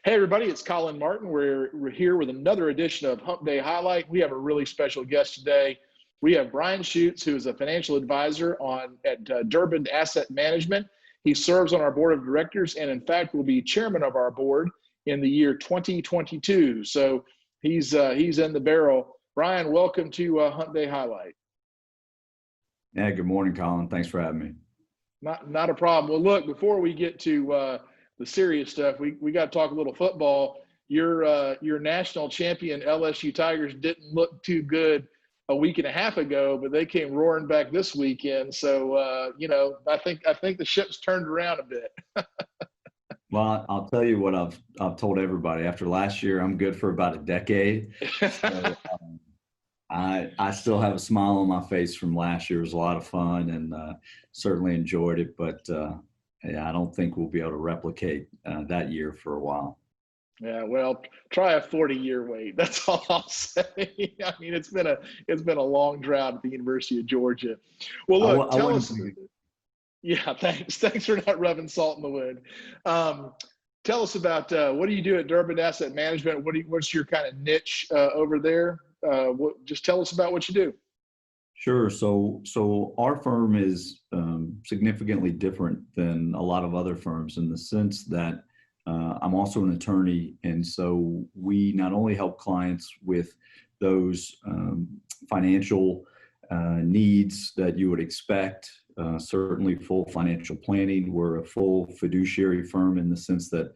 Hey everybody, it's Colin Martin. We're here with another edition of Hump Day Highlight. We have a really special guest today. We have Brian Chustz, who is a financial advisor at Derbend Asset Management. He serves on our board of directors and in fact will be chairman of our board in the year 2022. So he's in the barrel. Brian, welcome to Hump Day Highlight. Yeah, good morning, Colin. Thanks for having me. Not a problem. Well, look, before we get to the serious stuff, we got to talk a little football. Your national champion LSU Tigers didn't look too good a week and a half ago, but they came roaring back this weekend. So I think the ship's turned around a bit. Well, I'll tell you what I've told everybody. After last year, I'm good for about a decade. So, I still have a smile on my face from last year. It was a lot of fun and certainly enjoyed it. But yeah, I don't think we'll be able to replicate that year for a while. Yeah, well, try a 40-year wait. That's all I'll say. I mean, it's been a long drought at the University of Georgia. Well, look, tell us. Yeah, thanks. Thanks for not rubbing salt in the wound. Tell us about what do you do at Derbend Asset Management? What's your kind of niche over there? Just tell us about what you do. Sure. So our firm is significantly different than a lot of other firms in the sense that I'm also an attorney, and so we not only help clients with those financial needs that you would expect, certainly full financial planning. We're a full fiduciary firm in the sense that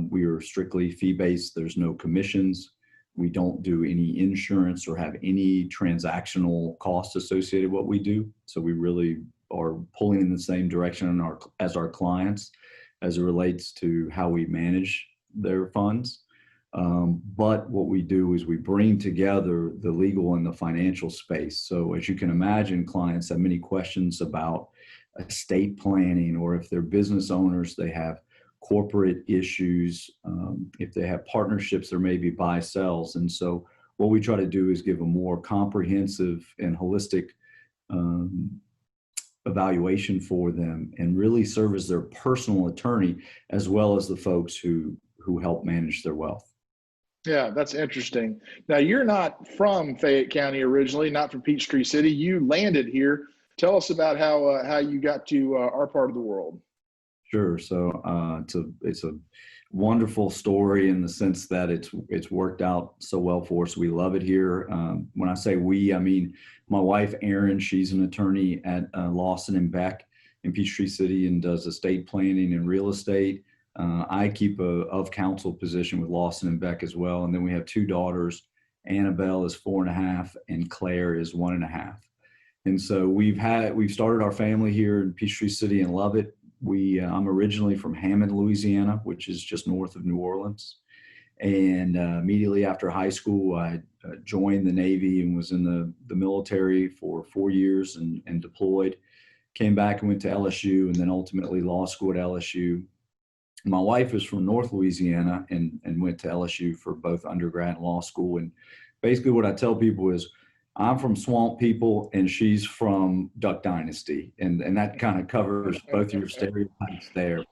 we are strictly fee-based. There's no commissions. We don't do any insurance or have any transactional costs associated with what we do. So we really are pulling in the same direction as our clients as it relates to how we manage their funds. But what we do is we bring together the legal and the financial space. So as you can imagine, clients have many questions about estate planning, or if they're business owners, they have corporate issues. If they have partnerships, there may be buy-sells. And so what we try to do is give a more comprehensive and holistic evaluation for them and really serve as their personal attorney, as well as the folks who help manage their wealth. Yeah, that's interesting. Now, you're not from Fayette County originally, not from Peachtree City. You landed here. Tell us about how you got to our part of the world. Sure. So it's a wonderful story in the sense that it's worked out so well for us. We love it here. When I say we, I mean my wife, Erin. She's an attorney at Lawson & Beck in Peachtree City and does estate planning and real estate. I keep a of counsel position with Lawson & Beck as well. And then we have two daughters. Annabelle is 4.5 and Claire is 1.5. And so we've started our family here in Peachtree City and love it. I'm originally from Hammond, Louisiana, which is just north of New Orleans. And immediately after high school, I joined the Navy and was in the military for 4 years and deployed. Came back and went to LSU and then ultimately law school at LSU. My wife is from North Louisiana and went to LSU for both undergrad and law school. And basically what I tell people is I'm from Swamp People and she's from Duck Dynasty. And that kind of covers both your stereotypes there.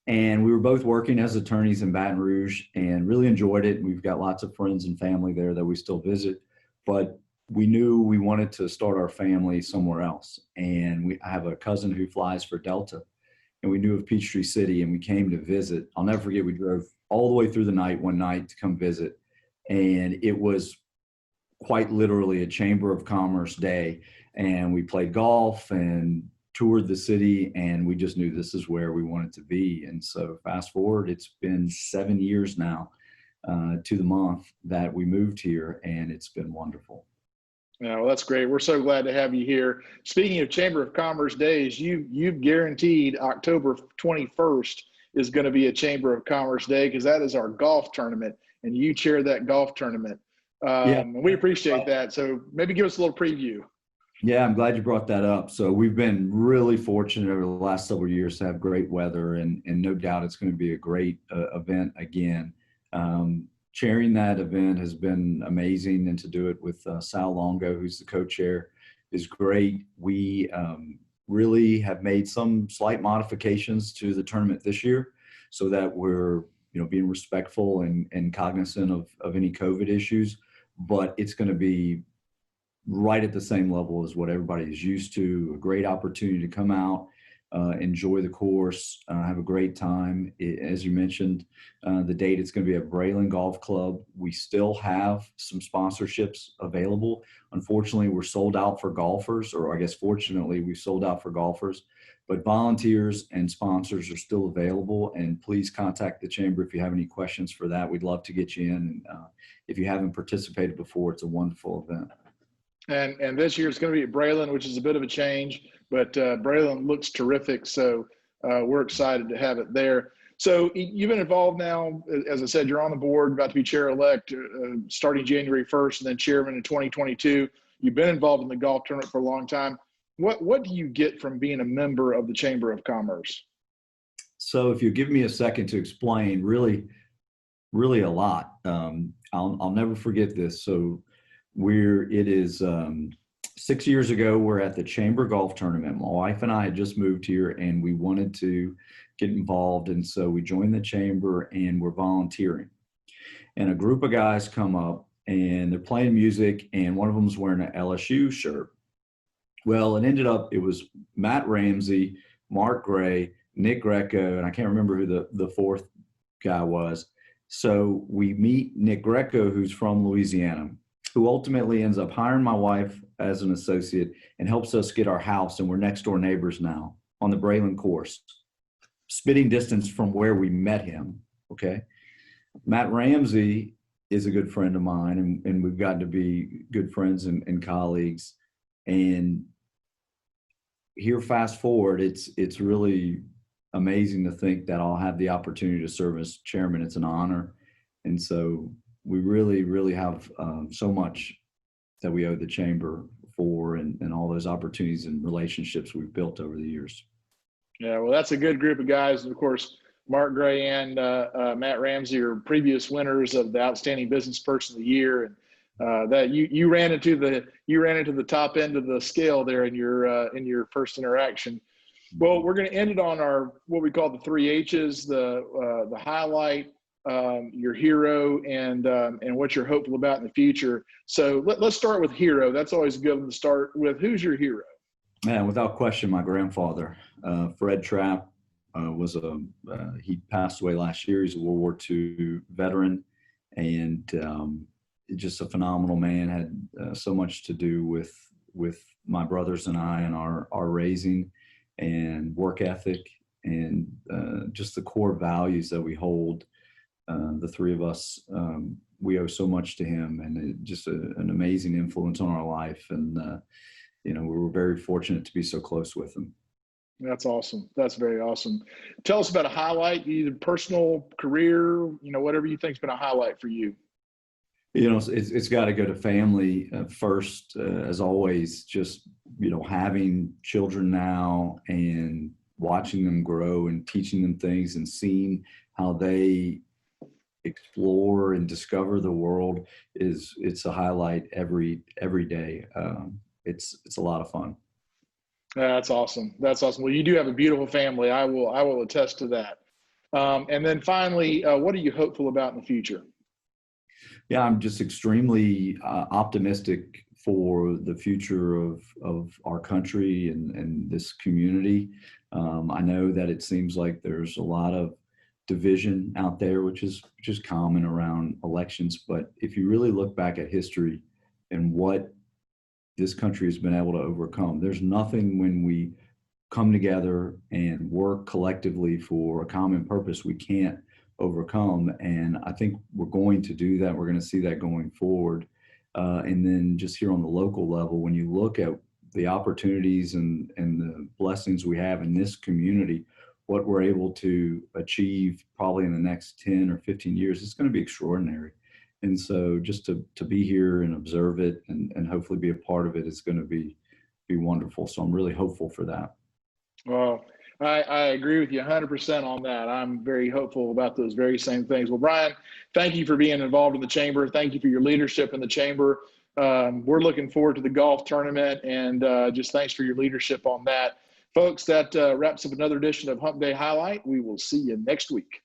And we were both working as attorneys in Baton Rouge and really enjoyed it. We've got lots of friends and family there that we still visit, but we knew we wanted to start our family somewhere else. And I have a cousin who flies for Delta, and we knew of Peachtree City and we came to visit. I'll never forget, we drove all the way through the night one night to come visit. And it was quite literally a Chamber of Commerce day. And we played golf and toured the city, and we just knew this is where we wanted to be. And so fast forward, it's been 7 years now to the month that we moved here, and it's been wonderful. Yeah, well, that's great. We're so glad to have you here. Speaking of Chamber of Commerce days, you've guaranteed October 21st is going to be a Chamber of Commerce day because that is our golf tournament, and you chair that golf tournament. And we appreciate that. So maybe give us a little preview. Yeah, I'm glad you brought that up. So we've been really fortunate over the last several years to have great weather, and no doubt it's going to be a great event again. Chairing that event has been amazing, and to do it with Sal Longo, who's the co-chair, is great. We really have made some slight modifications to the tournament this year so that we're being respectful and cognizant of any COVID issues, but it's going to be right at the same level as what everybody is used to. A great opportunity to come out, enjoy the course, have a great time. As you mentioned, the date, it's going to be at Braylon Golf Club. We still have some sponsorships available. Unfortunately, we're sold out for golfers, or I guess fortunately, we sold out for golfers. But volunteers and sponsors are still available, and please contact the Chamber if you have any questions for that. We'd love to get you in. And if you haven't participated before, it's a wonderful event. And this year it's going to be at Braylon, which is a bit of a change, but Braylon looks terrific. So we're excited to have it there. So you've been involved now, as I said, you're on the board, about to be chair-elect starting January 1st and then chairman in 2022. You've been involved in the golf tournament for a long time. What do you get from being a member of the Chamber of Commerce? So if you give me a second to explain, really a lot. I'll never forget this. So it is 6 years ago, we're at the Chamber Golf Tournament. My wife and I had just moved here and we wanted to get involved. And so we joined the Chamber and we're volunteering. And a group of guys come up and they're playing music and one of them's wearing an LSU shirt. Well, it was Matt Ramsey, Mark Gray, Nick Greco, and I can't remember who the fourth guy was. So we meet Nick Greco, who's from Louisiana, who ultimately ends up hiring my wife as an associate and helps us get our house, and we're next door neighbors now on the Braylon course, spitting distance from where we met him, okay? Matt Ramsey is a good friend of mine, and we've gotten to be good friends and colleagues. And here, fast forward, it's really amazing to think that I'll have the opportunity to serve as chairman. It's an honor. And so we really have so much that we owe the Chamber for and all those opportunities and relationships we've built over the years. Yeah, well, that's a good group of guys. And of course, Mark Gray and Matt Ramsey are previous winners of the Outstanding Business Person of the Year. And that you ran into the top end of the scale there in your first interaction. Well, we're going to end it on our what we call the 3 H's: the highlight, your hero, and what you're hopeful about in the future. So let's start with hero. That's always a good one to start with. Who's your hero? Man, without question, my grandfather, Fred Trapp, he passed away last year. He's a World War II veteran, and just a phenomenal man. Had so much to do with my brothers and I and our raising and work ethic and just the core values that we hold. The three of us, we owe so much to him, and just an amazing influence on our life. And we were very fortunate to be so close with him. That's awesome. That's very awesome. Tell us about a highlight, either personal, career, whatever you think's been a highlight for you. It's got to go to family first, as always. Just having children now and watching them grow and teaching them things and seeing how they explore and discover the world it's a highlight every day. It's a lot of fun. That's awesome. That's awesome. Well, you do have a beautiful family. I will attest to that. And then finally, what are you hopeful about in the future? Yeah, I'm just extremely optimistic for the future of our country and this community. I know that it seems like there's a lot of division out there, which is common around elections. But if you really look back at history and what this country has been able to overcome, there's nothing when we come together and work collectively for a common purpose we can't overcome. And I think we're going to do that. We're going to see that going forward. And then just here on the local level, when you look at the opportunities and the blessings we have in this community, what we're able to achieve probably in the next 10 or 15 years, it's going to be extraordinary. And so just to be here and observe it and hopefully be a part of it is going to be wonderful. So I'm really hopeful for that. Well, I agree with you 100% on that. I'm very hopeful about those very same things. Well, Brian, thank you for being involved in the Chamber. Thank you for your leadership in the Chamber. We're looking forward to the golf tournament, and just thanks for your leadership on that. Folks, that wraps up another edition of Hump Day Highlight. We will see you next week.